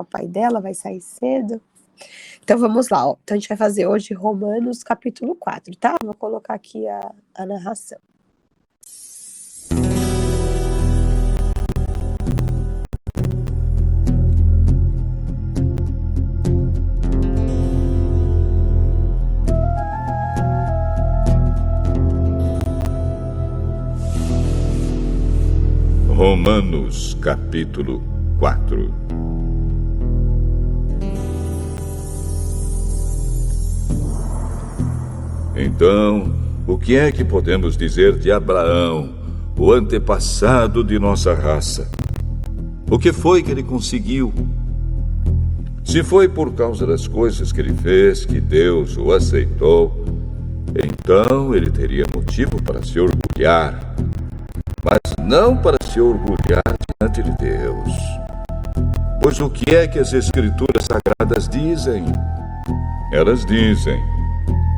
com o pai dela, vai sair cedo. Então vamos lá, ó. Então a gente vai fazer hoje Romanos capítulo 4, tá? Vou colocar aqui a narração. Romanos capítulo 4. Então, o que é que podemos dizer de Abraão, o antepassado de nossa raça? O que foi que ele conseguiu? Se foi por causa das coisas que ele fez que Deus o aceitou, então ele teria motivo para se orgulhar, mas não para se orgulhar diante de Deus. Pois o que é que as Escrituras Sagradas dizem? Elas dizem: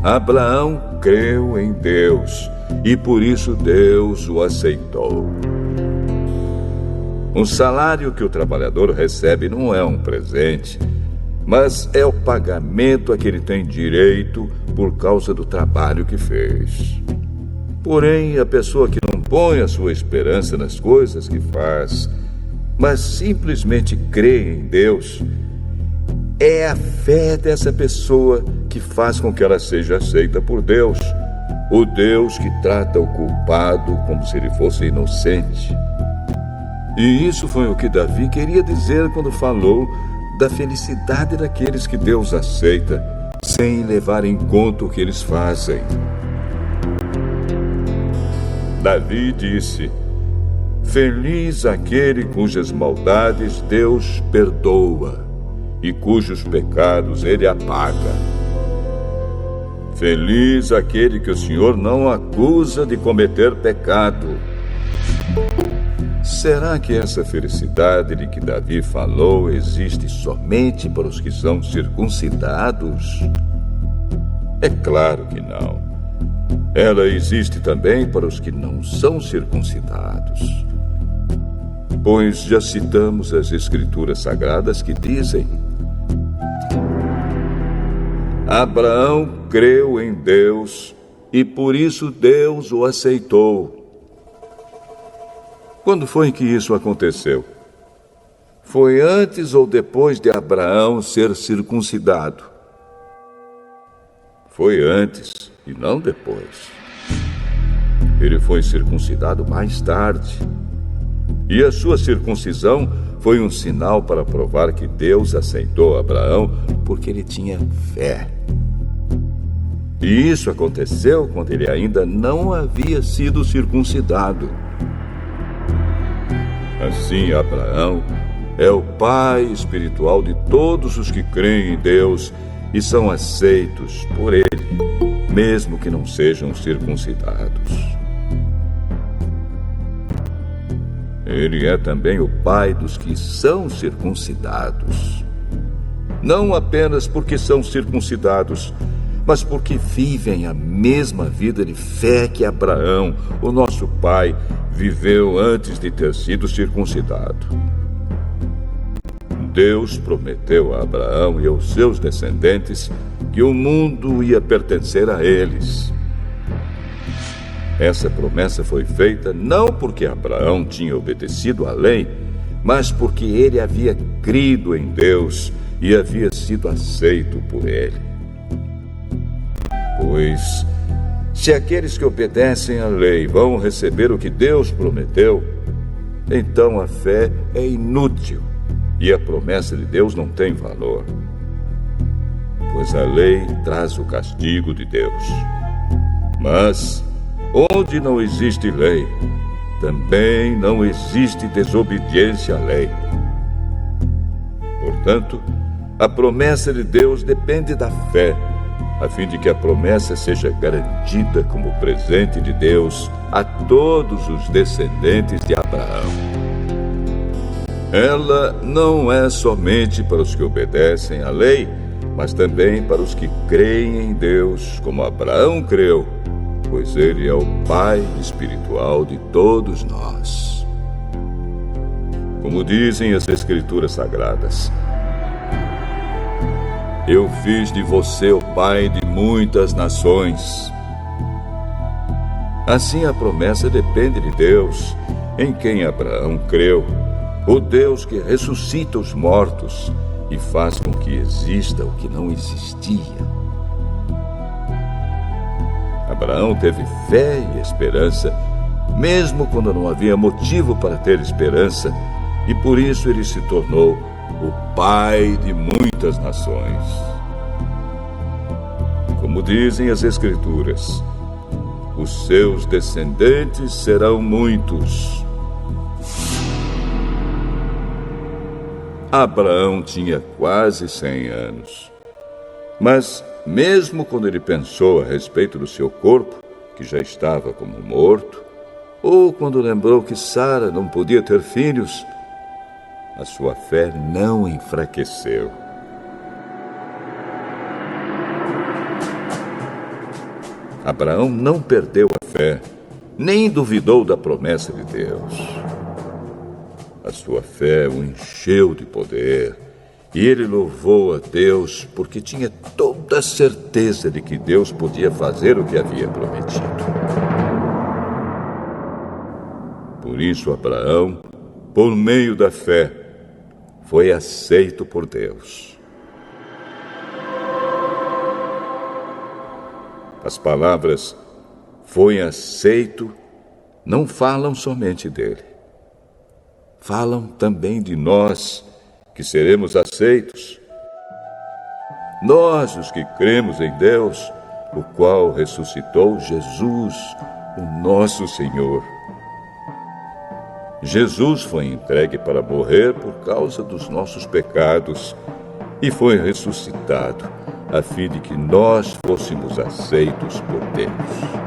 Abraão creu em Deus, e por isso Deus o aceitou. O salário que o trabalhador recebe não é um presente, mas é o pagamento a que ele tem direito por causa do trabalho que fez. Porém, a pessoa que não põe a sua esperança nas coisas que faz, mas simplesmente crê em Deus, é a fé dessa pessoa que faz com que ela seja aceita por Deus, o Deus que trata o culpado como se ele fosse inocente. E isso foi o que Davi queria dizer quando falou da felicidade daqueles que Deus aceita, sem levar em conta o que eles fazem. Davi disse: Feliz aquele cujas maldades Deus perdoa e cujos pecados ele apaga. Feliz aquele que o Senhor não acusa de cometer pecado. Será que essa felicidade de que Davi falou existe somente para os que são circuncidados? É claro que não. Ela existe também para os que não são circuncidados. Pois já citamos as Escrituras Sagradas que dizem: Abraão creu em Deus e por isso Deus o aceitou. Quando foi que isso aconteceu? Foi antes ou depois de Abraão ser circuncidado? Foi antes e não depois. Ele foi circuncidado mais tarde. E a sua circuncisão foi um sinal para provar que Deus aceitou Abraão porque ele tinha fé. E isso aconteceu quando ele ainda não havia sido circuncidado. Assim, Abraão é o pai espiritual de todos os que creem em Deus e são aceitos por ele, mesmo que não sejam circuncidados. Ele é também o pai dos que são circuncidados. Não apenas porque são circuncidados, mas porque vivem a mesma vida de fé que Abraão, o nosso pai, viveu antes de ter sido circuncidado. Deus prometeu a Abraão e aos seus descendentes que o mundo ia pertencer a eles. Essa promessa foi feita não porque Abraão tinha obedecido à lei, mas porque ele havia crido em Deus e havia sido aceito por ele. Pois, se aqueles que obedecem à lei vão receber o que Deus prometeu, então a fé é inútil e a promessa de Deus não tem valor. Pois a lei traz o castigo de Deus. Mas, onde não existe lei, também não existe desobediência à lei. Portanto, a promessa de Deus depende da fé, a fim de que a promessa seja garantida como presente de Deus a todos os descendentes de Abraão. Ela não é somente para os que obedecem à lei, mas também para os que creem em Deus, como Abraão creu, pois ele é o pai espiritual de todos nós. Como dizem as Escrituras Sagradas, Eu fiz de você o pai de muitas nações. Assim a promessa depende de Deus, em quem Abraão creu, o Deus que ressuscita os mortos e faz com que exista o que não existia. Abraão teve fé e esperança, mesmo quando não havia motivo para ter esperança, e por isso ele se tornou o pai de muitas nações. Como dizem as Escrituras, os seus descendentes serão muitos. Abraão tinha quase 100 anos. Mas, mesmo quando ele pensou a respeito do seu corpo, que já estava como morto, ou quando lembrou que Sara não podia ter filhos, a sua fé não enfraqueceu. Abraão não perdeu a fé, nem duvidou da promessa de Deus. A sua fé o encheu de poder, e ele louvou a Deus porque tinha toda a certeza de que Deus podia fazer o que havia prometido. Por isso, Abraão, por meio da fé, foi aceito por Deus. As palavras "foi aceito" não falam somente dele. Falam também de nós, que seremos aceitos. Nós, os que cremos em Deus, o qual ressuscitou Jesus, o nosso Senhor. Jesus foi entregue para morrer por causa dos nossos pecados e foi ressuscitado, a fim de que nós fôssemos aceitos por Deus.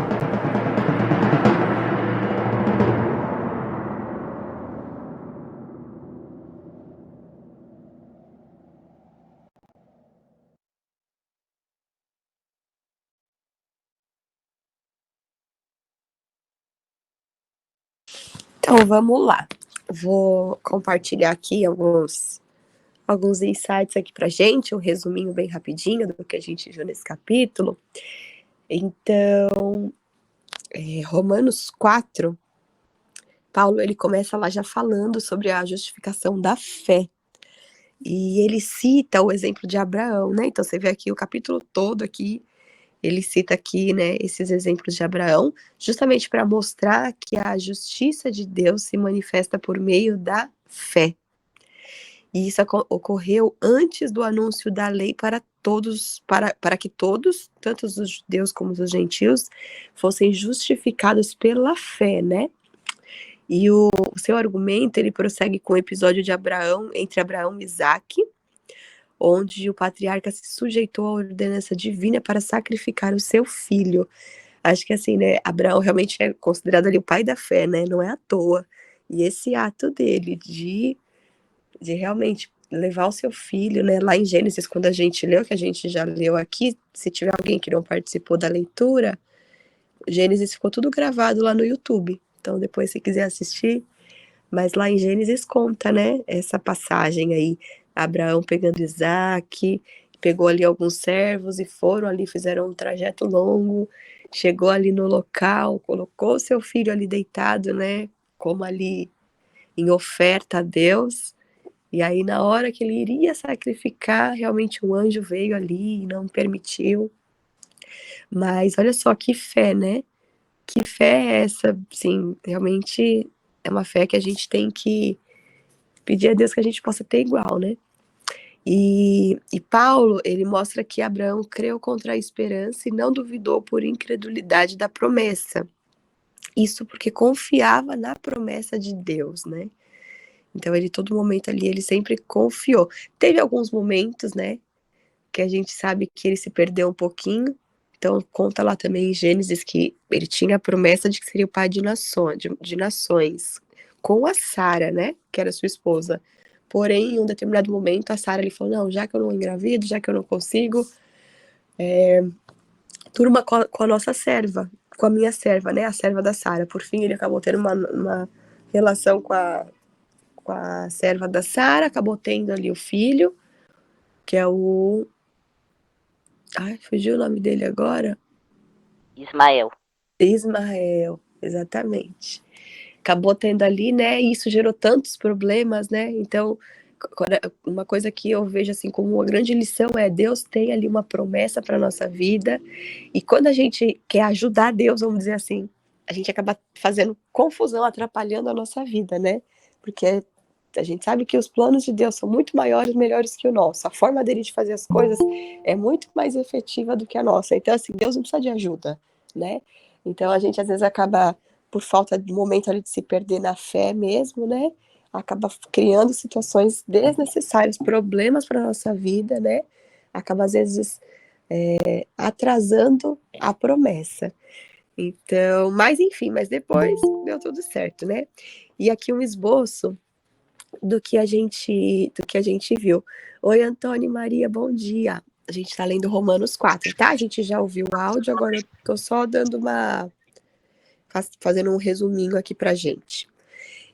Então, vamos lá. Vou compartilhar aqui alguns insights aqui pra gente, um resuminho bem rapidinho do que a gente viu nesse capítulo. Então, Romanos 4, Paulo, ele começa lá já falando sobre a justificação da fé. E ele cita o exemplo de Abraão, né? Então, você vê aqui o capítulo todo aqui, ele cita aqui, né, esses exemplos de Abraão, justamente para mostrar que a justiça de Deus se manifesta por meio da fé. E isso ocorreu antes do anúncio da lei para todos, para que todos, tanto os judeus como os gentios, fossem justificados pela fé, né? E o seu argumento, ele prossegue com o episódio de Abraão, entre Abraão e Isaque, onde o patriarca se sujeitou à ordenança divina para sacrificar o seu filho. Acho que assim, né, Abraão realmente é considerado ali o pai da fé, né, não é à toa. E esse ato dele de realmente levar o seu filho, né, lá em Gênesis, quando a gente leu, que a gente já leu aqui, se tiver alguém que não participou da leitura, Gênesis ficou tudo gravado lá no YouTube. Então depois, se quiser assistir, mas lá em Gênesis conta, né, essa passagem aí, Abraão pegando Isaque, pegou ali alguns servos e foram ali, fizeram um trajeto longo, chegou ali no local, colocou seu filho ali deitado, né, como ali em oferta a Deus, e aí na hora que ele iria sacrificar, realmente um anjo veio ali e não permitiu. Mas olha só que fé, né? Que fé é essa? Sim, realmente é uma fé que a gente tem que pedir a Deus que a gente possa ter igual, né? E Paulo, ele mostra que Abraão creu contra a esperança e não duvidou por incredulidade da promessa. Isso porque confiava na promessa de Deus, né? Então, ele, todo momento ali, ele sempre confiou. Teve alguns momentos, né, que a gente sabe que ele se perdeu um pouquinho. Então, conta lá também em Gênesis que ele tinha a promessa de que seria o pai de nações, com a Sara, né, que era sua esposa. Porém, em um determinado momento, a Sara, ele falou, não, já que eu não engravido, já que eu não consigo, turma com a nossa serva, com a minha serva, né, a serva da Sara. Por fim, ele acabou tendo uma relação com a serva da Sara, acabou tendo ali o filho, que é o Ai, fugiu o nome dele agora? Ismael. Ismael, exatamente. Acabou tendo ali, né? E isso gerou tantos problemas, né? Então, uma coisa que eu vejo assim como uma grande lição é Deus tem ali uma promessa para nossa vida, e quando a gente quer ajudar Deus, vamos dizer assim, a gente acaba fazendo confusão, atrapalhando a nossa vida, né? Porque a gente sabe que os planos de Deus são muito maiores, melhores que o nosso. A forma dele de fazer as coisas é muito mais efetiva do que a nossa. Então, assim, Deus não precisa de ajuda, né? Então, a gente às vezes acaba, por falta de momento ali de se perder na fé mesmo, né? Acaba criando situações desnecessárias, problemas para a nossa vida, né? Acaba, às vezes, atrasando a promessa. Então, mas enfim, mas depois deu tudo certo, né? E aqui um esboço do que a gente viu. Oi, Antônio e Maria, bom dia. A gente está lendo Romanos 4, tá? A gente já ouviu o áudio, agora eu tô só dando fazendo um resuminho aqui pra gente.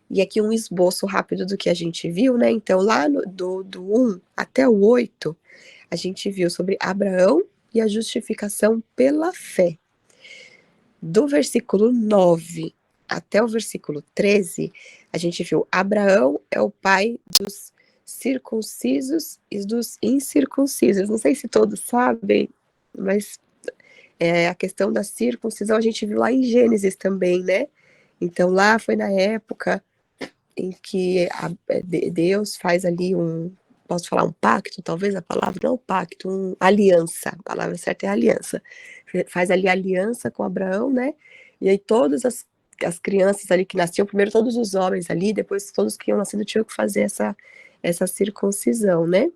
E aqui um esboço rápido do que a gente viu, né? Então, lá do 1 até o 8, a gente viu sobre Abraão e a justificação pela fé. Do versículo 9 até o versículo 13, a gente viu Abraão é o pai dos circuncisos e dos incircuncisos. Não sei se todos sabem, mas a questão da circuncisão a gente viu lá em Gênesis também, né? Então lá foi na época em que Deus faz ali posso falar um pacto, talvez a palavra, não pacto, aliança, a palavra certa é aliança. Faz ali aliança com Abraão, né? E aí todas as crianças ali que nasciam, primeiro todos os homens ali, depois todos que iam nascendo tinham que fazer essa circuncisão, né?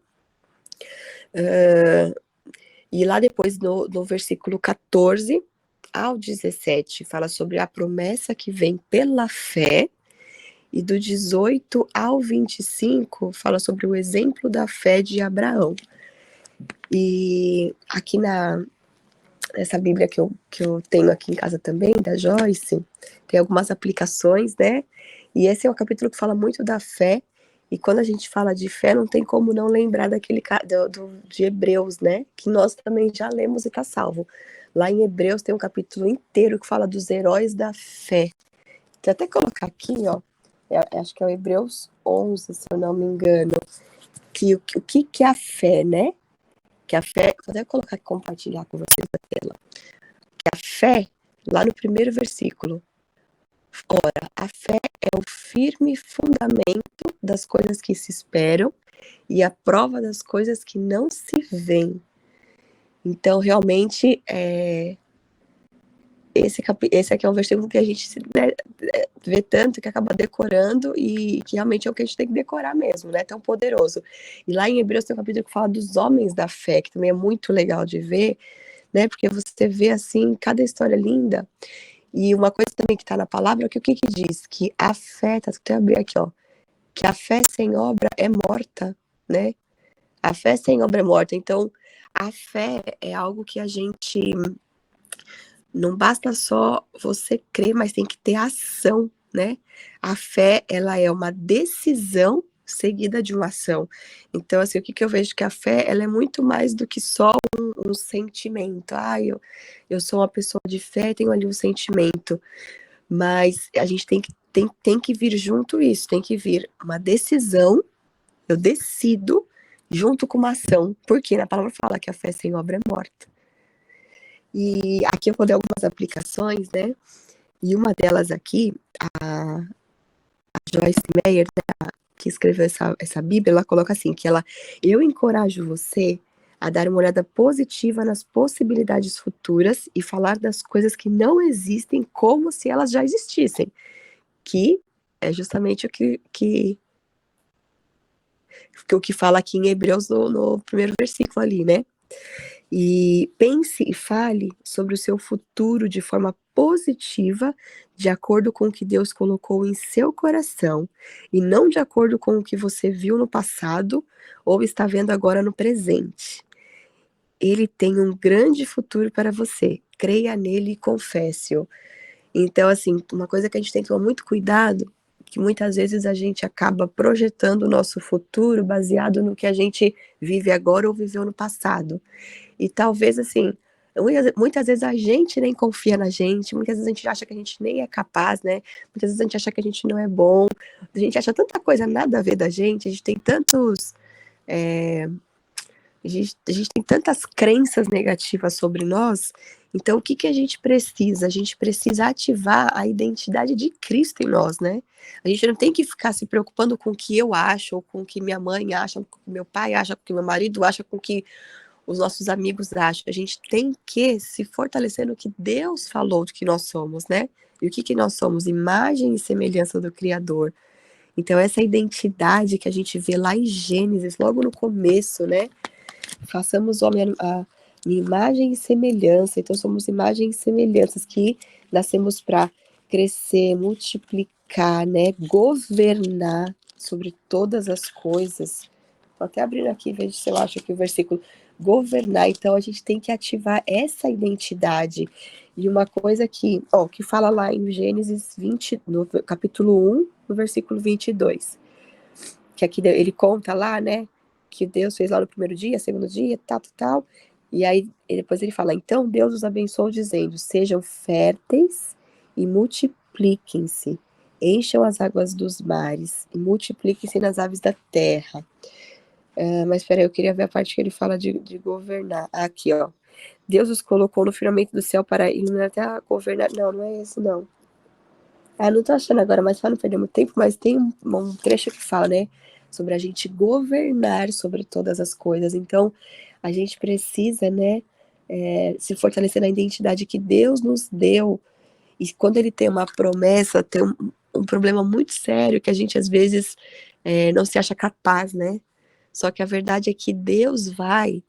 E lá depois, no versículo 14 ao 17, fala sobre a promessa que vem pela fé, e do 18 ao 25 fala sobre o exemplo da fé de Abraão. E aqui nessa Bíblia que eu tenho aqui em casa também, da Joyce, tem algumas aplicações, né? E esse é um capítulo que fala muito da fé, e quando a gente fala de fé, não tem como não lembrar de Hebreus, né? Que nós também já lemos e tá salvo. Lá em Hebreus tem um capítulo inteiro que fala dos heróis da fé. Vou até colocar aqui, ó, acho que é o Hebreus 11, se eu não me engano, que o que é a fé, né? Que a fé, vou até colocar aqui, compartilhar com vocês a tela. Que a fé, lá no primeiro versículo, ora, a fé é o firme fundamento das coisas que se esperam e a prova das coisas que não se veem. Então, realmente, esse aqui é um versículo que a gente vê tanto que acaba decorando, e que realmente é o que a gente tem que decorar mesmo, né? Tão poderoso. E lá em Hebreus tem um capítulo que fala dos homens da fé, que também é muito legal de ver, né? Porque você vê, assim, cada história linda. E uma coisa também que está na palavra, que o que diz? Que a fé, tá até abrir aqui, ó, que a fé sem obra é morta, né? A fé sem obra é morta. Então, a fé é algo que a gente... Não basta só você crer, mas tem que ter ação, né? A fé, ela é uma decisão seguida de uma ação. Então, assim, o que eu vejo que a fé, ela é muito mais do que só um sentimento. Ah, eu sou uma pessoa de fé, tenho ali um sentimento. Mas a gente tem que vir junto isso, tem que vir uma decisão, eu decido, junto com uma ação. Porque na palavra fala que a fé sem obra é morta. E aqui eu vou dar algumas aplicações, né? E uma delas aqui, a Joyce Meyer, né, que escreveu essa Bíblia, ela coloca assim, que eu encorajo você a dar uma olhada positiva nas possibilidades futuras e falar das coisas que não existem como se elas já existissem. Que é justamente o que fala aqui em Hebreus no primeiro versículo ali, né? E pense e fale sobre o seu futuro de forma positiva, de acordo com o que Deus colocou em seu coração, e não de acordo com o que você viu no passado ou está vendo agora no presente. Ele tem um grande futuro para você. Creia nele e confesse-o. Então, assim, uma coisa que a gente tem que tomar muito cuidado, que muitas vezes a gente acaba projetando o nosso futuro baseado no que a gente vive agora ou viveu no passado. E talvez, assim, muitas vezes a gente nem confia na gente, muitas vezes a gente acha que a gente nem é capaz, né? Muitas vezes a gente acha que a gente não é bom, a gente acha tanta coisa nada a ver da gente, a gente tem tantos. A gente tem tantas crenças negativas sobre nós, então o que, que a gente precisa? A gente precisa ativar a identidade de Cristo em nós, né? A gente não tem que ficar se preocupando com o que eu acho, ou com o que minha mãe acha, com o que meu pai acha, com o que meu marido acha, com o que os nossos amigos acham. A gente tem que se fortalecer no que Deus falou do que nós somos, né? E o que, que nós somos? Imagem e semelhança do Criador. Então, essa identidade que a gente vê lá em Gênesis, logo no começo, né? Façamos homem a imagem e semelhança. Então, somos imagens e semelhanças que nascemos para crescer, multiplicar, né? Governar sobre todas as coisas. Vou até abrir aqui, veja se eu acho aqui o versículo. Governar. Então, a gente tem que ativar essa identidade. E uma coisa que fala lá em Gênesis 20, no capítulo 1, no versículo 22. Que aqui ele conta lá, né? Que Deus fez lá no primeiro dia, segundo dia, tal. E aí, depois ele fala, então Deus os abençoou dizendo, sejam férteis e multipliquem-se, encham as águas dos mares e multipliquem-se nas aves da terra. Mas peraí, eu queria ver a parte que ele fala de governar. Aqui, ó. Deus os colocou no firmamento do céu para iluminar até a governar. Não é esse, não. Não tô achando agora, mas para não perder muito tempo, mas tem um trecho que fala, né? Sobre a gente governar sobre todas as coisas. Então, a gente precisa, né? Se fortalecer na identidade que Deus nos deu. E quando ele tem uma promessa, tem um problema muito sério que a gente, às vezes, não se acha capaz, né? Só que a verdade é que Deus vai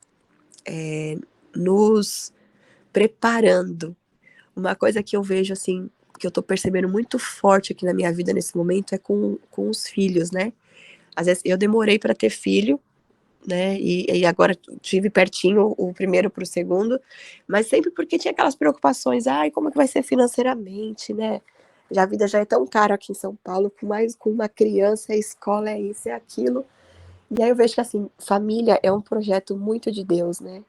nos preparando. Uma coisa que eu vejo, assim, que eu tô percebendo muito forte aqui na minha vida nesse momento é com os filhos, né? Às vezes eu demorei para ter filho, né? E agora tive pertinho o primeiro para o segundo, mas sempre porque tinha aquelas preocupações, como é que vai ser financeiramente, né? A vida já é tão cara aqui em São Paulo, com uma criança, a escola é isso, é aquilo. E aí eu vejo que, assim, família é um projeto muito de Deus, né?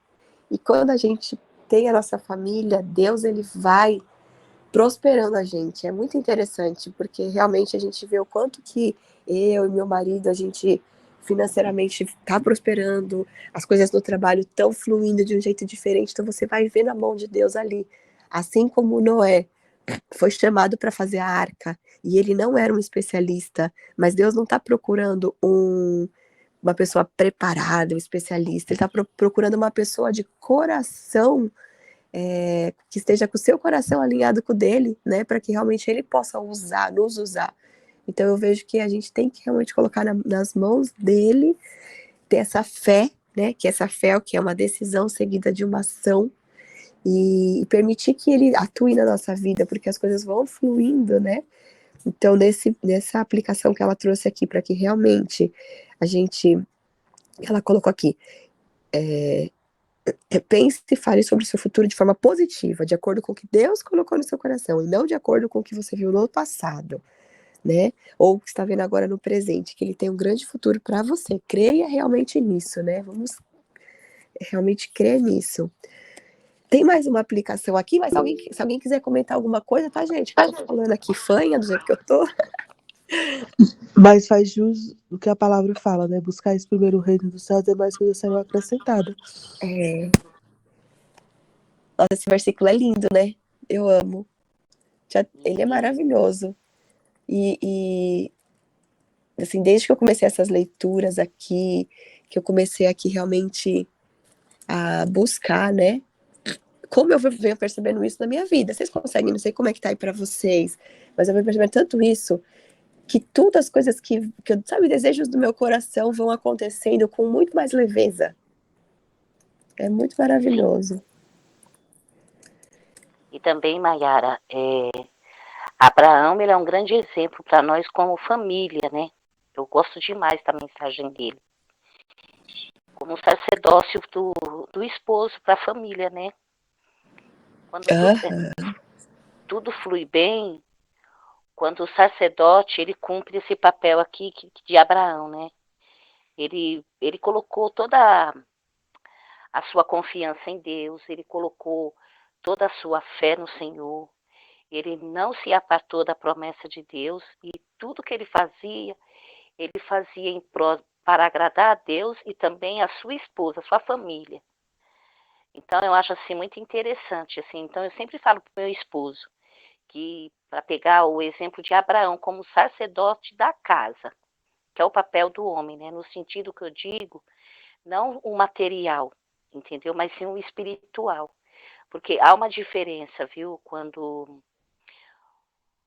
E quando a gente tem a nossa família, Deus, ele vai prosperando a gente. É muito interessante, porque realmente a gente vê o quanto que eu e meu marido, a gente financeiramente está prosperando, as coisas no trabalho estão fluindo de um jeito diferente, então você vai ver na mão de Deus ali. Assim como Noé foi chamado para fazer a arca, e ele não era um especialista, mas Deus não está procurando uma pessoa preparada, um especialista, ele está procurando uma pessoa de coração, que esteja com o seu coração alinhado com o dele, né, para que realmente ele possa nos usar. Então eu vejo que a gente tem que realmente colocar nas mãos dele, ter essa fé, né, que essa fé é o que é uma decisão seguida de uma ação, e permitir que ele atue na nossa vida, porque as coisas vão fluindo, né. Então nessa aplicação que ela trouxe aqui, para que realmente ela colocou aqui, pense e fale sobre o seu futuro de forma positiva, de acordo com o que Deus colocou no seu coração, e não de acordo com o que você viu no passado, né? Ou o que está vendo agora no presente, que ele tem um grande futuro para você. Creia realmente nisso, né? Vamos realmente crer nisso. Tem mais uma aplicação aqui, mas se alguém quiser comentar alguma coisa, tá, gente? Eu tô falando aqui fanha, do jeito que eu tô. Mas faz jus do que a palavra fala, né? Buscar esse primeiro reino dos céus, demais coisas serão acrescentadas. Nossa, esse versículo é lindo, né? Eu amo. Ele é maravilhoso. E assim, desde que eu comecei essas leituras aqui, que eu comecei aqui realmente a buscar, né? Como eu venho percebendo isso na minha vida. Vocês conseguem, não sei como é que tá aí pra vocês, mas eu venho percebendo tanto isso, que todas as coisas que sabe, desejos do meu coração vão acontecendo com muito mais leveza. É muito maravilhoso. E também, Maiara, Abraão, ele é um grande exemplo para nós como família, né? Eu gosto demais da mensagem dele. Como um sacerdócio do esposo para a família, né? Quando tudo flui bem, quando o sacerdote, ele cumpre esse papel aqui de Abraão, né? Ele colocou toda a sua confiança em Deus, ele colocou toda a sua fé no Senhor, ele não se apartou da promessa de Deus e tudo que ele fazia para agradar a Deus e também a sua esposa, a sua família. Então eu acho assim muito interessante, assim. Então eu sempre falo para o meu esposo que, para pegar o exemplo de Abraão como sacerdote da casa, que é o papel do homem, né? No sentido que eu digo, não o material, entendeu? Mas sim o espiritual. Porque há uma diferença, viu? Quando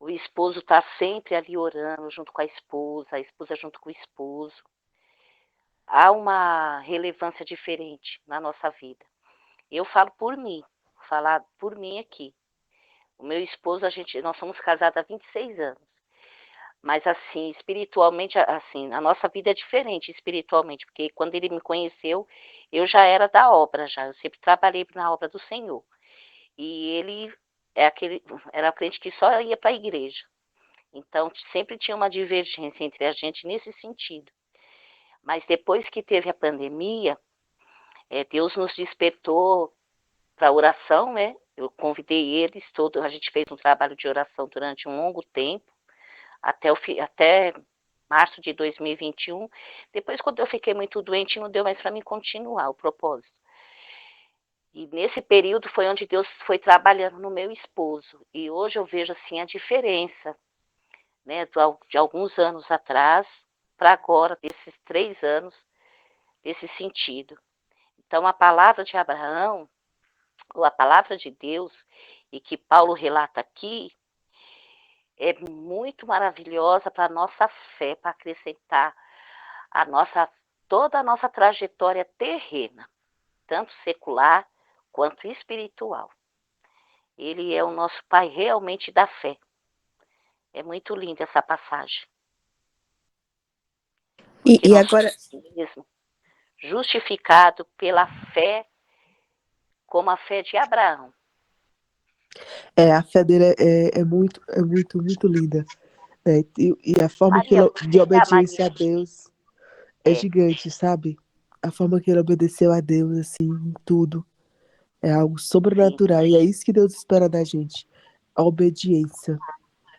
o esposo está sempre ali orando junto com a esposa junto com o esposo. Há uma relevância diferente na nossa vida. Eu falo por mim, vou falar por mim aqui. O meu esposo, nós somos casados há 26 anos. Mas assim, espiritualmente, assim, a nossa vida é diferente espiritualmente, porque quando ele me conheceu, eu já era da obra já, eu sempre trabalhei na obra do Senhor. E ele era crente que só ia para a igreja. Então, sempre tinha uma divergência entre a gente nesse sentido. Mas depois que teve a pandemia, Deus nos despertou para a oração, né? Eu convidei eles, a gente fez um trabalho de oração durante um longo tempo, até março de 2021. Depois, quando eu fiquei muito doente, não deu mais para mim continuar o propósito. E nesse período foi onde Deus foi trabalhando no meu esposo. E hoje eu vejo assim a diferença, né, de alguns anos atrás para agora, desses 3 anos, desse sentido. Então, a palavra de Abraão, ou a palavra de Deus, e que Paulo relata aqui, é muito maravilhosa para a nossa fé, para acrescentar toda a nossa trajetória terrena, tanto secular quanto espiritual. Ele é o nosso Pai realmente da fé. É muito linda essa passagem. Porque E nós agora, somos mesmo justificados pela fé, como a fé de Abraão. A fé dele muito linda. Né? E a forma que Maria, ele, de você é a obediência Maria. a Deus é É, gigante, sabe? A forma que ele obedeceu a Deus, assim, em tudo. É algo sim, sobrenatural. E é isso que Deus espera da gente. A obediência.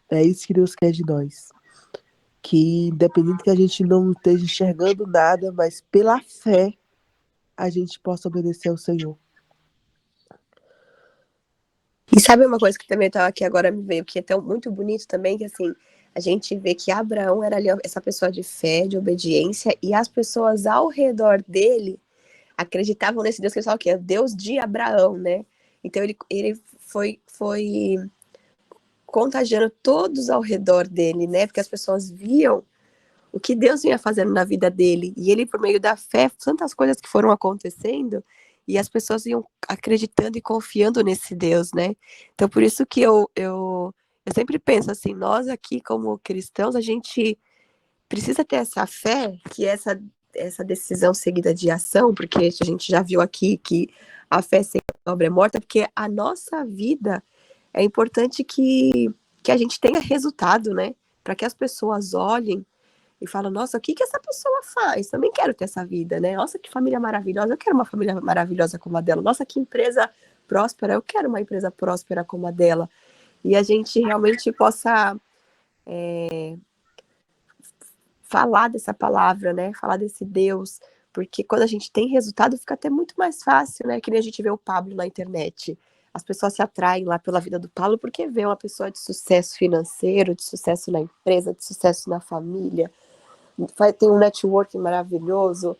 É isso que Deus quer de nós. Que independente que a gente não esteja enxergando nada, mas pela fé a gente possa obedecer ao Senhor. e sabe uma coisa que também eu tava aqui agora me veio, que é tão muito bonito também, que assim, a gente vê que Abraão era ali essa pessoa de fé, de obediência, e as pessoas ao redor dele acreditavam nesse Deus que eles falam que é o Deus de Abraão, né? Então ele foi contagiando todos ao redor dele, né? Porque as pessoas viam o que Deus vinha fazendo na vida dele. E ele, por meio da fé, tantas coisas que foram acontecendo, e as pessoas iam acreditando e confiando nesse Deus, né? Então, por isso que eu sempre penso assim, nós aqui, como cristãos, a gente precisa ter essa fé, que é essa decisão seguida de ação, porque a gente já viu aqui que a fé sem obra é morta, porque a nossa vida é importante que a gente tenha resultado, né? Para que as pessoas olhem e falam, nossa, o que essa pessoa faz? Também quero ter essa vida, né? Nossa, que família maravilhosa, eu quero uma família maravilhosa como a dela. Nossa, que empresa próspera, eu quero uma empresa próspera como a dela. E a gente realmente possa falar dessa palavra, né? Falar desse Deus, porque quando a gente tem resultado fica até muito mais fácil, né? Que nem a gente vê o Pablo na internet. As pessoas se atraem lá pela vida do Pablo porque vê uma pessoa de sucesso financeiro, de sucesso na empresa, de sucesso na família, tem um networking maravilhoso.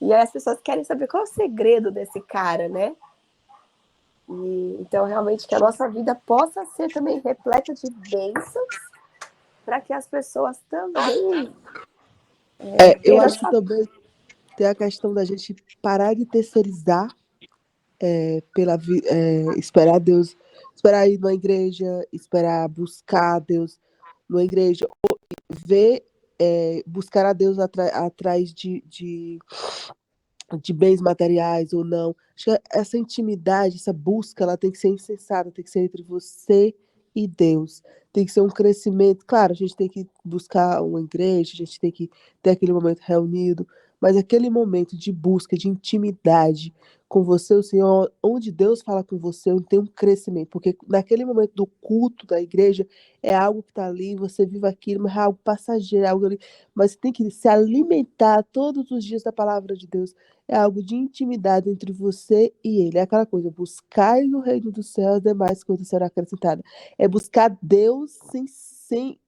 E aí as pessoas querem saber qual é o segredo desse cara, né? E, então, realmente, que a nossa vida possa ser também repleta de bênçãos para que as pessoas também Eu vejam acho que essa. também tem a questão da gente parar de terceirizar, esperar Deus, esperar ir numa igreja, esperar buscar Deus numa igreja, ou ver, buscar a Deus atrás de bens materiais ou não. Acho que essa intimidade, essa busca, ela tem que ser insensata, tem que ser entre você e Deus. Tem que ser um crescimento. Claro, a gente tem que buscar uma igreja, a gente tem que ter aquele momento reunido, mas aquele momento de busca, de intimidade com você, o Senhor, onde Deus fala com você, onde tem um crescimento, porque naquele momento do culto da igreja é algo que está ali, você vive aquilo, mas é algo passageiro, é algo ali, mas tem que se alimentar todos os dias da palavra de Deus. É algo de intimidade entre você e Ele. É aquela coisa, buscai o reino do céu, as demais coisas serão acrescentadas. É buscar Deus sem,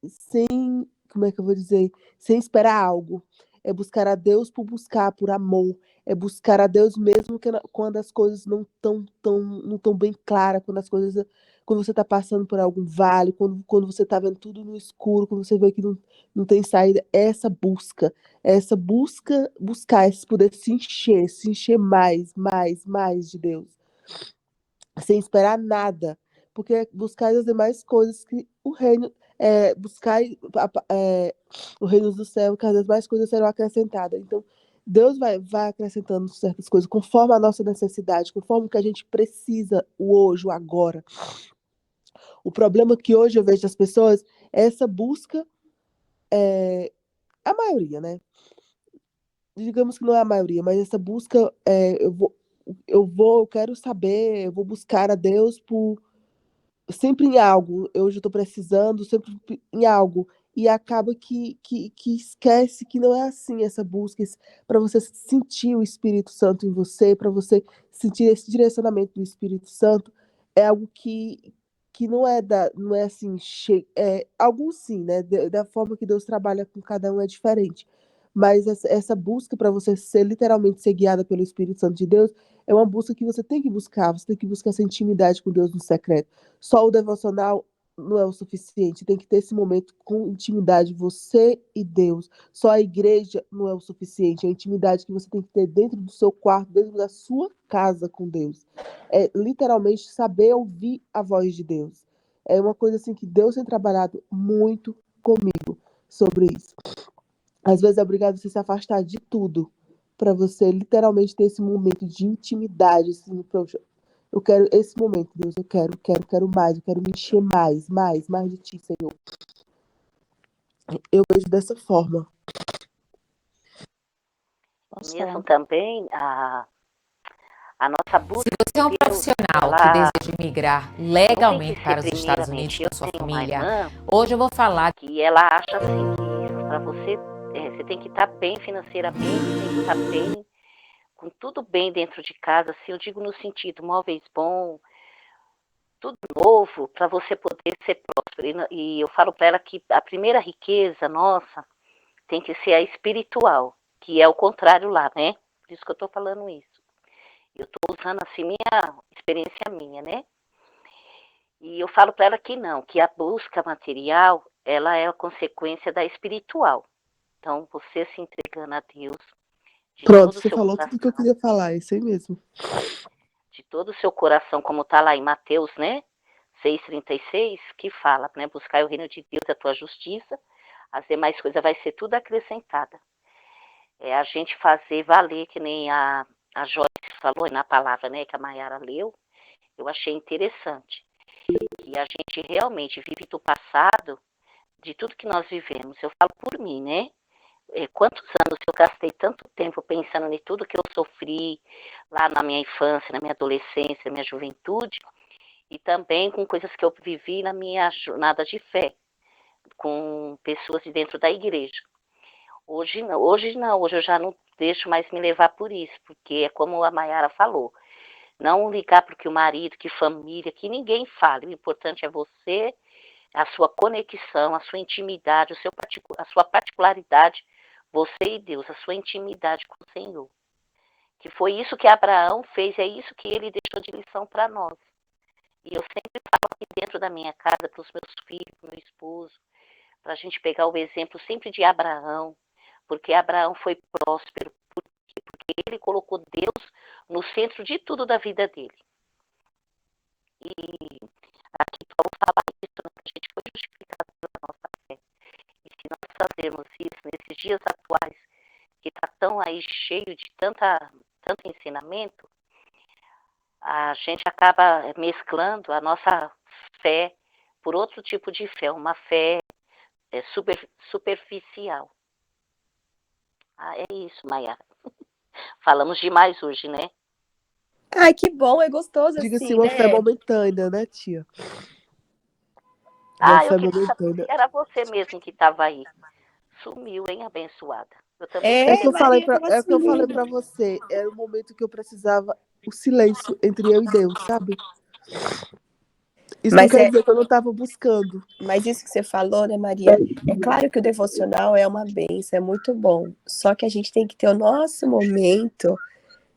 como é que eu vou dizer? Sem esperar algo. É buscar a Deus por buscar, por amor. É buscar a Deus mesmo quando as coisas não tão bem claras, quando você está passando por algum vale, quando você está vendo tudo no escuro, quando você vê que não tem saída. Essa buscar, esse poder se encher mais de Deus, sem esperar nada, porque buscar as demais coisas que o reino, o reino do céu, que as demais coisas serão acrescentadas. Então, Deus vai acrescentando certas coisas, conforme a nossa necessidade, conforme o que a gente precisa, o hoje, o agora. O problema que hoje eu vejo das pessoas é essa busca, a maioria, né? Digamos que não é a maioria, mas essa busca, eu quero saber, eu vou buscar a Deus por sempre em algo. Eu hoje estou precisando, sempre em algo. E acaba que esquece que não é assim essa busca, para você sentir o Espírito Santo em você, para você sentir esse direcionamento do Espírito Santo, é algo que não é assim, alguns sim, né? Da forma que Deus trabalha com cada um é diferente. Mas essa busca para você ser literalmente ser guiada pelo Espírito Santo de Deus é uma busca que você tem que buscar essa intimidade com Deus no secreto. Só o devocional não é o suficiente, tem que ter esse momento com intimidade, você e Deus. Só a igreja não é o suficiente, é a intimidade que você tem que ter dentro do seu quarto, dentro da sua casa com Deus. É literalmente saber ouvir a voz de Deus. É uma coisa assim que Deus tem trabalhado muito comigo sobre isso. Às vezes é obrigado você se afastar de tudo para você literalmente ter esse momento de intimidade, assim, poxa, eu quero esse momento, Deus, quero mais, eu quero me encher mais de ti, Senhor. Eu vejo dessa forma. E mesmo também a nossa Se busca você é um por Deus, profissional que ela deseja migrar não tem que legalmente ser para os Estados Unidos primeiramente. com Eu a sua tenho uma família, irmã hoje eu vou falar. que ela acha assim que para você, você tem que estar bem financeiramente, tem que estar bem, com tudo bem dentro de casa, assim, eu digo no sentido, móveis bons, tudo novo, para você poder ser próspero. E eu falo para ela que a primeira riqueza nossa tem que ser a espiritual, que é o contrário lá, né? Por isso que eu estou falando isso. Eu estou usando assim minha experiência minha, né? E eu falo para ela que não, que a busca material, ela é a consequência da espiritual. Então, você se entregando a Deus de Pronto, todo o você seu falou tudo que eu coração, queria falar, é isso aí mesmo. de todo o seu coração, como está lá em Mateus, né? 6,36, que fala, né? Buscar o reino de Deus, a tua justiça, as demais coisas vai ser tudo acrescentada. É a gente fazer valer, que nem a Joyce falou na palavra, né? Que a Mayara leu, eu achei interessante. Que a gente realmente vive do passado, de tudo que nós vivemos. Eu falo por mim, né? Quantos anos eu gastei tanto tempo pensando em tudo que eu sofri lá na minha infância, na minha adolescência, na minha juventude, e também com coisas que eu vivi na minha jornada de fé, com pessoas de dentro da igreja. Hoje não, hoje eu já não deixo mais me levar por isso, porque é como a Mayara falou, não ligar para o que o marido, que família, que ninguém fale, o importante é você, a sua conexão, a sua intimidade, a sua particularidade, você e Deus, a sua intimidade com o Senhor. Que foi isso que Abraão fez, é isso que ele deixou de lição para nós. E eu sempre falo aqui dentro da minha casa, para os meus filhos, para o meu esposo, para a gente pegar o exemplo sempre de Abraão, porque Abraão foi próspero, porque ele colocou Deus no centro de tudo da vida dele. E aqui vamos falar isso, né, que a gente foi justificado pela nossa fé. E se nós fazermos isso nesses dias atuais, que está tão aí cheio de tanto ensinamento, a gente acaba mesclando a nossa fé por outro tipo de fé, uma fé superficial. É isso, Mayara. Falamos demais hoje, né? Ai, que bom, é gostoso Diga-se assim, uma fé né? momentânea, né, tia? Uma fé Eu queria saber momentânea. se era você mesmo que estava aí. Sumiu, hein, abençoada? Eu também É o É, que eu sumi. falei Maria, pra, tava é o que eu falei sumindo. para você. Era o momento que eu precisava o silêncio entre eu e Deus, sabe? Isso não Mas quer é, dizer que eu não estava buscando. mas isso que você falou, né, Maria? É claro que o devocional é uma bênção, é muito bom. Só que a gente tem que ter o nosso momento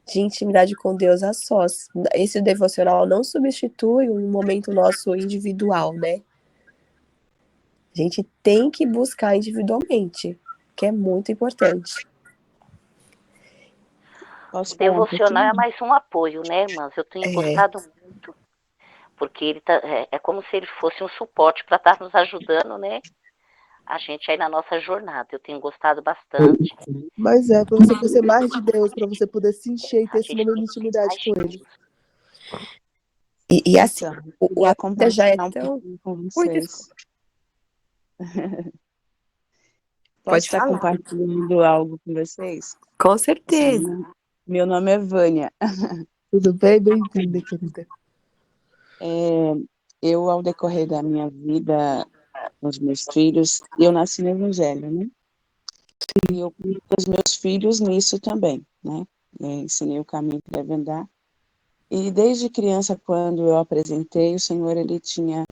de intimidade com Deus a sós. Esse devocional não substitui um momento nosso individual, né? A gente tem que buscar individualmente, que é muito importante. O Posso falar um devocional é pouquinho? mais um apoio, né, irmãs? Eu tenho É, gostado muito, porque ele é como se ele fosse um suporte para estar nos ajudando, né? A gente aí na nossa jornada. Eu tenho gostado bastante. Mas é para você conhecer mais de Deus, para você poder se encher e ter A esse gente momento tem de que ter mais intimidade com de Ele. Deus. e assim, Então, eu a queria vida já é compartilhar um tão. pouquinho com Ui, vocês. desculpa, Posso pode estar falar. compartilhando algo com vocês? Com Assim, certeza. meu nome é Vânia. Tudo bem? Bem-vinda, querida. Eu, ao decorrer da minha vida com os meus filhos, eu nasci no Evangelho, né? E eu cuido dos meus filhos nisso também, né? Ensinei o caminho que devem andar. E desde criança, quando eu apresentei, o Senhor, ele tinha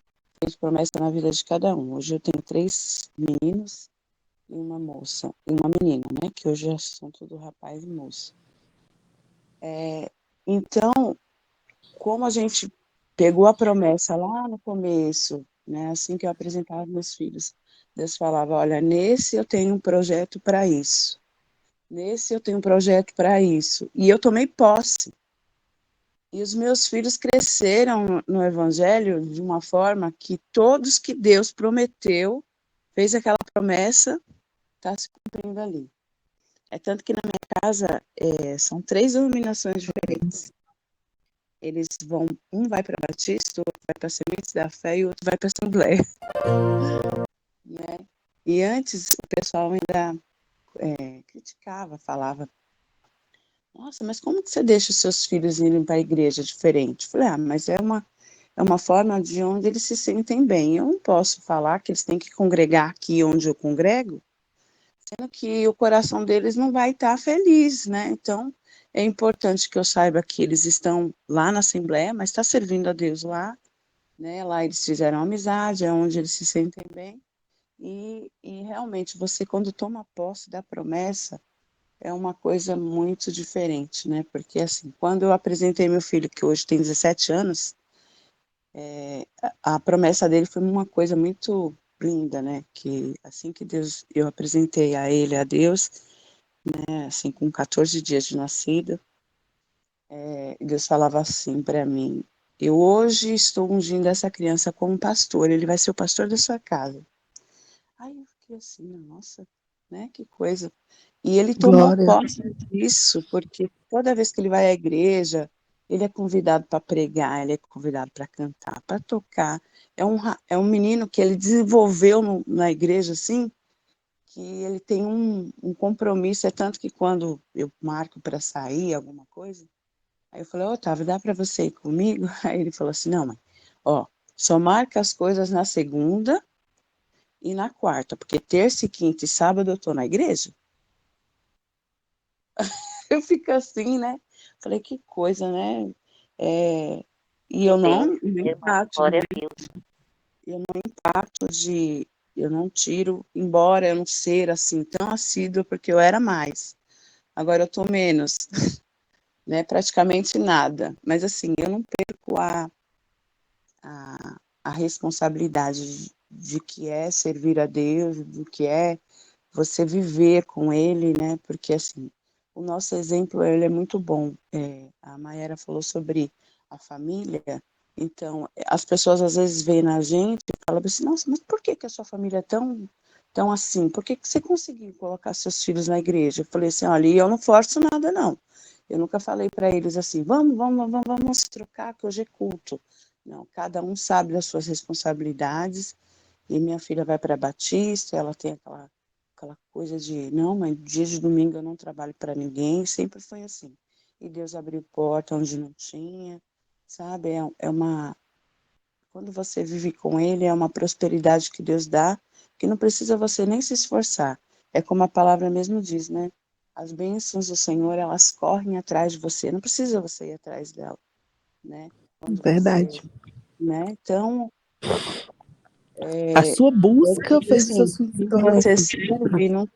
feito promessa na vida de cada um. Hoje eu tenho 3 meninos e uma moça, e uma menina, né? Que hoje já são tudo rapaz e moça. Então, como a gente pegou a promessa lá no começo, né? Assim que eu apresentava meus filhos, Deus falava: olha, nesse eu tenho um projeto para isso. Nesse eu tenho um projeto para isso. E eu tomei posse. E os meus filhos cresceram no Evangelho de uma forma que todos que Deus prometeu, fez aquela promessa, está se cumprindo ali. É tanto que na minha casa são 3 denominações diferentes. Eles vão, um vai para Batista, o outro vai para Sementes da Fé e o outro vai para Assembleia. Né? E antes o pessoal ainda criticava, falava: nossa, mas como que você deixa os seus filhos irem para a igreja diferente? Eu falei: mas é uma forma de onde eles se sentem bem. Eu não posso falar que eles têm que congregar aqui onde eu congrego, sendo que o coração deles não vai estar feliz, né? Então, é importante que eu saiba que eles estão lá na Assembleia, mas está servindo a Deus lá, né? Lá eles fizeram amizade, é onde eles se sentem bem. E realmente, você, quando toma posse da promessa, é uma coisa muito diferente, né? Porque, assim, quando eu apresentei meu filho, que hoje tem 17 anos, a promessa dele foi uma coisa muito linda, né? Que assim que eu apresentei a ele, a Deus, né? Assim, com 14 dias de nascido, Deus falava assim para mim: eu hoje estou ungindo essa criança como pastor, ele vai ser o pastor da sua casa. Aí eu fiquei assim: nossa, né? Que coisa. E ele tomou Glória. posse disso, porque toda vez que ele vai à igreja, ele é convidado para pregar, ele é convidado para cantar, para tocar. É um menino que ele desenvolveu na igreja, assim, que ele tem um compromisso. É tanto que quando eu marco para sair alguma coisa, aí eu falei: Otávio, dá para você ir comigo? Aí ele falou assim: não, mãe, ó, só marca as coisas na segunda e na quarta, porque terça e quinta e sábado eu estou na igreja. Eu fico assim, né? Falei: que coisa, né? E Que eu bem, não irmã. parto, Glória a Deus. eu não tiro, embora eu não ser assim tão assídua, porque eu era mais. Agora eu tô menos, né? Praticamente nada. Mas assim, eu não perco a responsabilidade de que é servir a Deus, do que é você viver com Ele, né? Porque assim, o nosso exemplo ele é muito bom. A Mayara falou sobre a família. Então, as pessoas às vezes veem na gente e falam assim: nossa, mas por que a sua família é tão assim? Por que você conseguiu colocar seus filhos na igreja? Eu falei assim: olha, e eu não forço nada, não. Eu nunca falei para eles assim: vamos trocar, que hoje é culto. Não, cada um sabe das suas responsabilidades. E minha filha vai para a Batista, ela tem aquela coisa de, não, mas dia de domingo eu não trabalho para ninguém, sempre foi assim. E Deus abriu porta onde não tinha, sabe? Quando você vive com Ele, é uma prosperidade que Deus dá, que não precisa você nem se esforçar. É como a palavra mesmo diz, né? As bênçãos do Senhor, elas correm atrás de você, não precisa você ir atrás dela, né? Quando você, Verdade. né? Então, A é, sua eu busca digo fez os assim, seus filhos se se tornar você assim. serve, não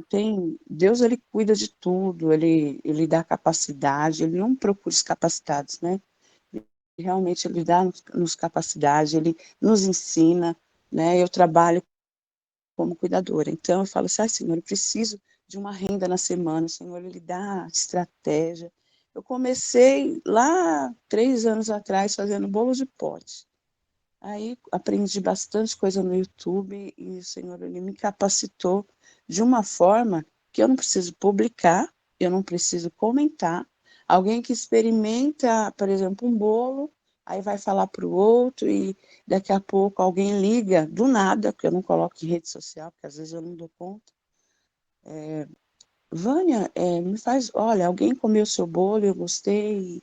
tem, Deus, ele cuida de tudo, ele dá capacidade, ele não procura os capacitados, né? Realmente ele dá nos capacidade, ele nos ensina, né? Eu trabalho como cuidadora, então eu falo assim, ai, Senhor, eu preciso de uma renda na semana, Senhor, ele dá estratégia. Eu comecei lá 3 anos atrás fazendo bolo de pote. Aí aprendi bastante coisa no YouTube e o Senhor, ele me capacitou de uma forma que eu não preciso publicar, eu não preciso comentar. Alguém que experimenta, por exemplo, um bolo, aí vai falar para o outro e daqui a pouco alguém liga do nada, porque eu não coloco em rede social, porque às vezes eu não dou conta. Vânia, me faz, olha, alguém comeu seu bolo, eu gostei.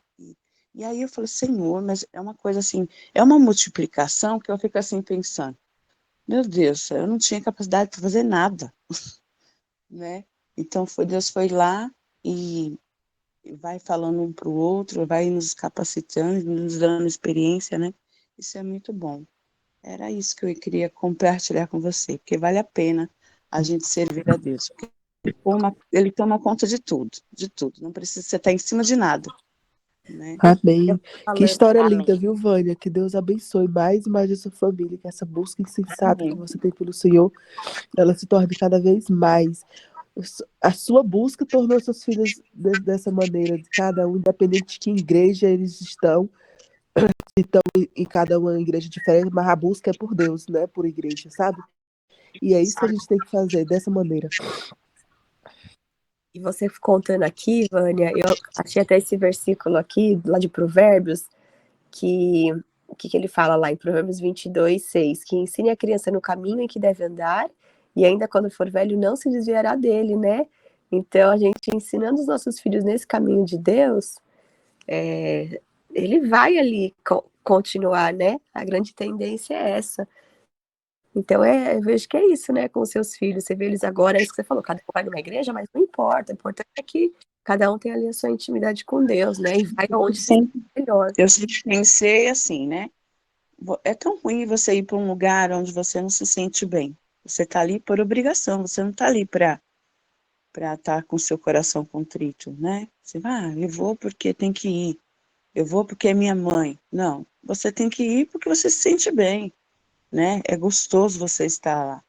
E aí eu falei, Senhor, mas é uma coisa assim, é uma multiplicação que eu fico assim pensando, meu Deus, eu não tinha capacidade para fazer nada, né? Então Deus foi lá e vai falando um para o outro, vai nos capacitando, nos dando experiência, né? Isso é muito bom. Era isso que eu queria compartilhar com você, porque vale a pena a gente servir a Deus. Porque ele toma conta de tudo. Não precisa você estar em cima de nada, né? Eu Amém. Que falando, história Amém. linda, viu, Vânia? Que Deus abençoe mais e mais a sua família, que essa busca insensata que Amém. você tem pelo Senhor, ela se torne cada vez mais. A sua busca tornou seus filhos dessa maneira, de cada um, independente de que igreja eles estão, se estão em cada uma igreja diferente, mas a busca é por Deus, não é por igreja, sabe? E é isso que a gente tem que fazer, dessa maneira. e você contando aqui, Vânia, eu achei até esse versículo aqui, lá de Provérbios, que o que ele fala lá em Provérbios 22:6, que ensine a criança no caminho em que deve andar, e ainda quando for velho não se desviará dele, né? Então, a gente ensinando os nossos filhos nesse caminho de Deus, ele vai ali continuar, né? A grande tendência é essa. Então, eu vejo que é isso, né, com os seus filhos. Você vê eles agora, é isso que você falou, cada um vai numa igreja, mas não importa. O importante é que cada um tem ali a sua intimidade com Deus, né? E vai aonde se sente Sempre, melhor. eu sempre pensei assim, né? É tão ruim você ir para um lugar onde você não se sente bem. Você está ali por obrigação, você não está ali para estar com seu coração contrito, né? Você vai, eu vou porque tem que ir. Eu vou porque é minha mãe. Não, você tem que ir porque você se sente bem, né? É gostoso você estar lá,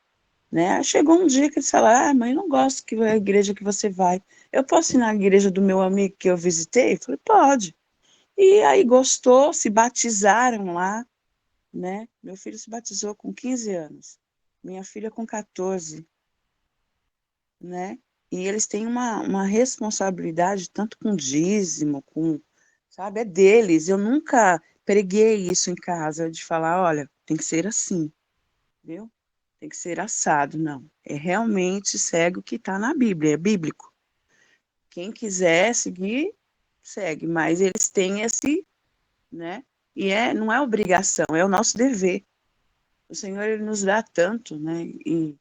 né? Chegou um dia que ele falou, ah, mãe, eu não gosto que é a igreja que você vai. Eu posso ir na igreja do meu amigo que eu visitei? Eu falei, pode. E aí gostou, se batizaram lá, né? Meu filho se batizou com 15 anos, minha filha com 14, né? E eles têm uma responsabilidade tanto com dízimo, com, sabe, é deles. Eu nunca preguei isso em casa, de falar, olha, tem que ser assim, viu? Tem que ser assado, não. É realmente segue o que está na Bíblia, é bíblico. Quem quiser seguir, segue, mas eles têm esse, né? E não é obrigação, é o nosso dever. O Senhor, ele nos dá tanto, né? E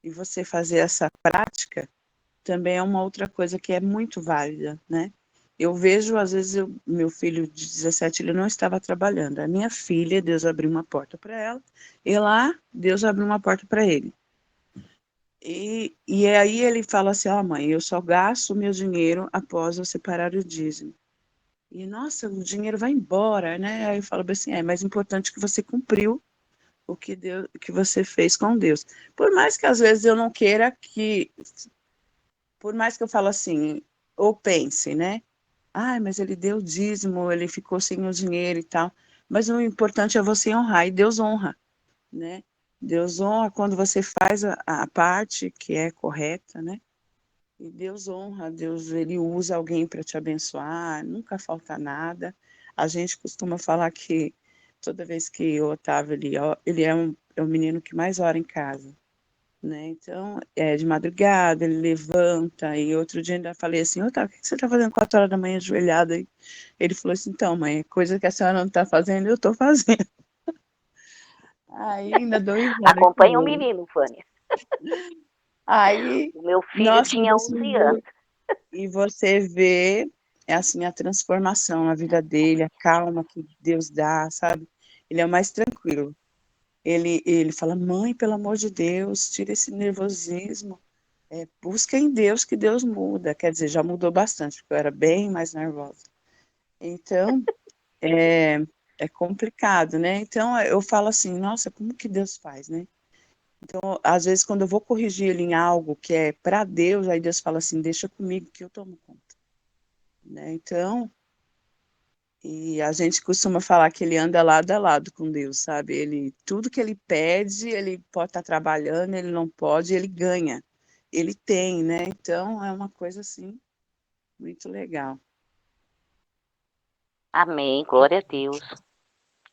você fazer essa prática também é uma outra coisa que é muito válida, né? Eu vejo, às vezes, meu filho de 17, ele não estava trabalhando. A minha filha, Deus abriu uma porta para ela, e lá, Deus abriu uma porta para ele. E aí ele fala assim, ó, mãe, eu só gasto o meu dinheiro após eu separar o dízimo. E, nossa, o dinheiro vai embora, né? Aí eu falo assim, mais importante que você cumpriu o que Deus, que você fez com Deus. Por mais que às vezes eu não queira que, por mais que eu falo assim, ou pense, né? Ah, mas ele deu dízimo, ele ficou sem o dinheiro e tal. Mas o importante é você honrar, e Deus honra, né? Deus honra quando você faz a parte que é correta, né? E Deus honra, Deus, ele usa alguém para te abençoar, nunca falta nada. A gente costuma falar que toda vez que o Otávio, ele é o menino que mais ora em casa, né? Então, de madrugada, ele levanta, e outro dia ainda falei assim, Otávio, o que você está fazendo 4 horas da manhã ajoelhado aí? Ele falou assim, então, mãe, coisa que a senhora não está fazendo, eu estou fazendo. Aí ainda dou risada Acompanha o com ele. menino, Vânia. Aí, O meu filho nossa, tinha 11 anos. você vê, assim, a transformação na vida dele, a calma que Deus dá, sabe? Ele é o mais tranquilo. Ele fala, mãe, pelo amor de Deus, tira esse nervosismo. Busca em Deus que Deus muda. Quer dizer, já mudou bastante, porque eu era bem mais nervosa. Então, é complicado, né? Então, eu falo assim, nossa, como que Deus faz, né? Então, às vezes, quando eu vou corrigir ele em algo que é para Deus, aí Deus fala assim, deixa comigo que eu tomo conta, né? Então, e a gente costuma falar que ele anda lado a lado com Deus, sabe? Tudo que ele pede, ele pode estar trabalhando, ele não pode, ele ganha. Ele tem, né? Então, é uma coisa assim, muito legal. Amém, glória a Deus.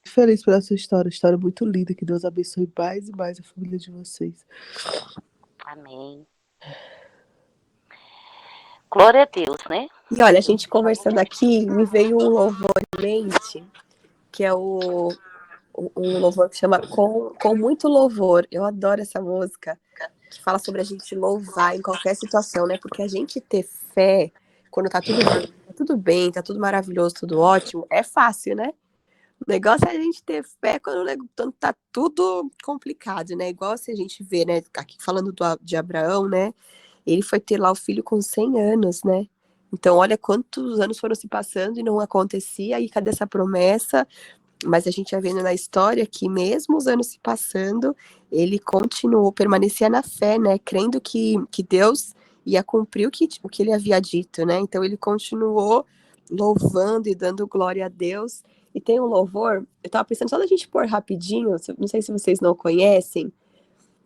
Feliz pela sua história muito linda. Que Deus abençoe mais e mais a família de vocês. Amém. Glória a Deus, né? E olha, a gente conversando aqui, me veio um louvor em mente, que é um louvor que chama Com Muito Louvor. Eu adoro essa música, que fala sobre a gente louvar em qualquer situação, né? Porque a gente ter fé, quando tá tudo bem, tá tudo maravilhoso, tudo ótimo, é fácil, né? O negócio é a gente ter fé quando tá tudo complicado, né? Igual se a gente vê, né? Aqui falando de Abraão, né? Ele foi ter lá o filho com 100 anos, né? Então, olha quantos anos foram se passando e não acontecia, e cadê essa promessa? Mas a gente já vendo na história que mesmo os anos se passando, ele continuou, permanecia na fé, né? Crendo que Deus ia cumprir o que ele havia dito, né? Então ele continuou louvando e dando glória a Deus. E tem um louvor, eu tava pensando só da gente pôr rapidinho, não sei se vocês não conhecem.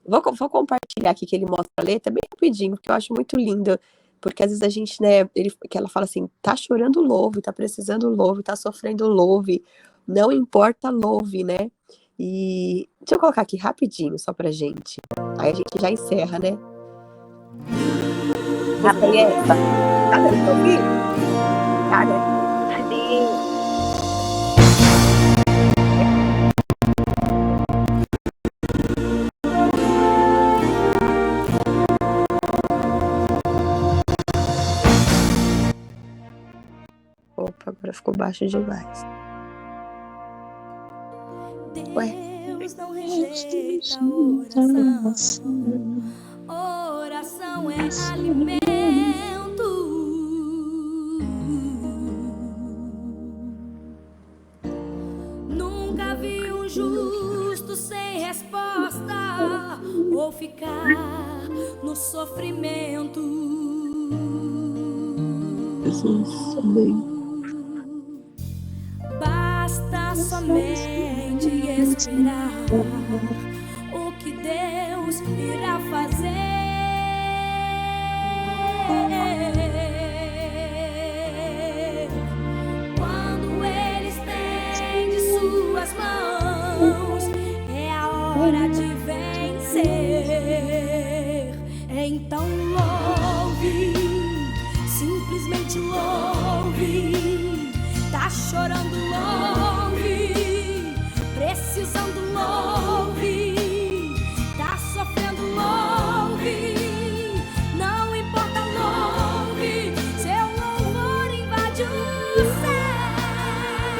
Vou compartilhar aqui que ele mostra a letra bem rapidinho, porque eu acho muito lindo. Porque às vezes a gente, né, que ela fala assim, tá chorando, louve, tá precisando, louve, tá sofrendo, louve. Não importa, louve, né? E deixa eu colocar aqui rapidinho, só pra gente. Aí a gente já encerra, né? Você conhece? Tá dando pra ouvir? Tá, né? Sim. Opa, agora ficou baixo demais. Ué? Deus não rejeita a oração. Oração é alimento. Nunca vi um justo sem resposta ou ficar no sofrimento. Jesus, amém. Basta somente esperar o que Deus irá fazer. Quando Ele estende suas mãos, é a hora de vencer. Então louve, simplesmente louve. Tá chorando, louve. Precisando, louve. Tá sofrendo, louve. Não importa, louve. Seu louvor invade o céu.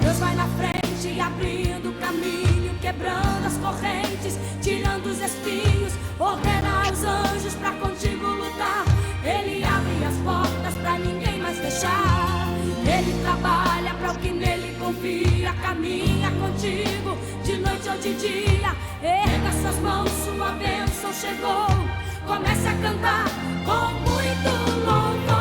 Deus vai na frente, abrindo o caminho, quebrando as correntes, tirando os espinhos. Ordena aos anjos pra contigo lutar. Ele abre as portas pra ninguém mais fechar. Ele trabalha para o que nele confia, caminha contigo de noite ou de dia. Erga suas mãos, sua bênção chegou. Comece a cantar com muito louvor.